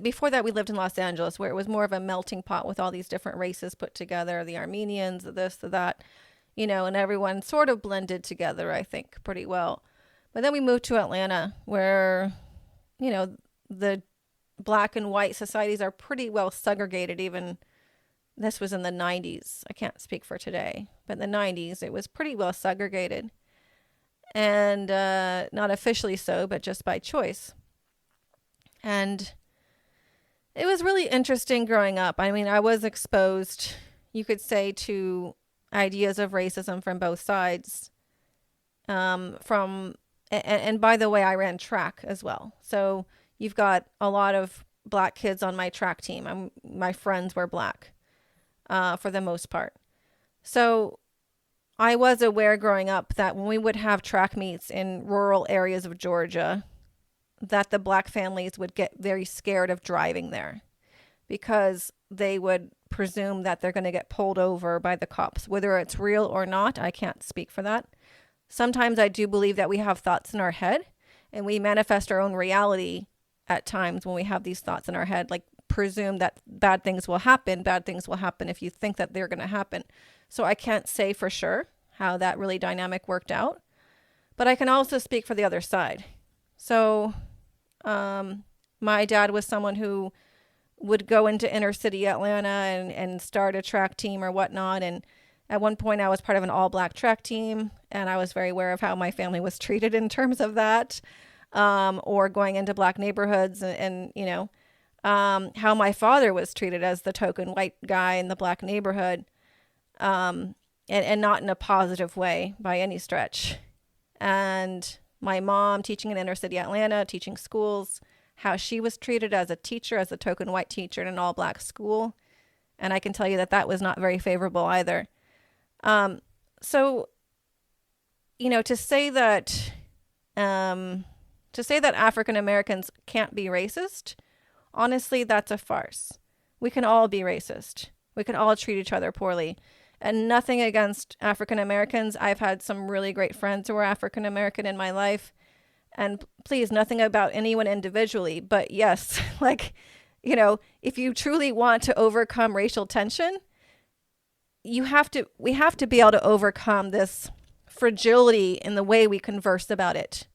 Before that, we lived in Los Angeles, where it was more of a melting pot with all these different races put together, the Armenians, the this, the that, and everyone sort of blended together, I think, pretty well. But then we moved to Atlanta, where, the black and white societies are pretty well segregated. Even this was in the 90s. I can't speak for today, but in the 90s, it was pretty well segregated. And not officially so, but just by choice. And it was really interesting growing up. I mean, I was exposed, you could say, to ideas of racism from both sides. And by the way, I ran track as well. So you've got a lot of black kids on my track team. My friends were black for the most part. So I was aware growing up that when we would have track meets in rural areas of Georgia, that the black families would get very scared of driving there because they would presume that they're going to get pulled over by the cops. Whether it's real or not, I can't speak for that. Sometimes I do believe that we have thoughts in our head and we manifest our own reality at times when we have these thoughts in our head, like presume that bad things will happen. Bad things will happen if you think that they're going to happen. So I can't say for sure how that really dynamic worked out, but I can also speak for the other side. So my dad was someone who would go into inner city Atlanta and start a track team or whatnot. And at one point I was part of an all black track team, and I was very aware of how my family was treated in terms of that, or going into black neighborhoods how my father was treated as the token white guy in the black neighborhood, and not in a positive way by any stretch. And my mom teaching in inner city Atlanta, teaching schools, how she was treated as a teacher, as a token white teacher in an all black school. And I can tell you that that was not very favorable either. So, to say that, African Americans can't be racist, honestly, that's a farce. We can all be racist. We can all treat each other poorly. And nothing against African Americans. I've had some really great friends who are African American in my life. And please, nothing about anyone individually. But yes, if you truly want to overcome racial tension, we have to be able to overcome this fragility in the way we converse about it.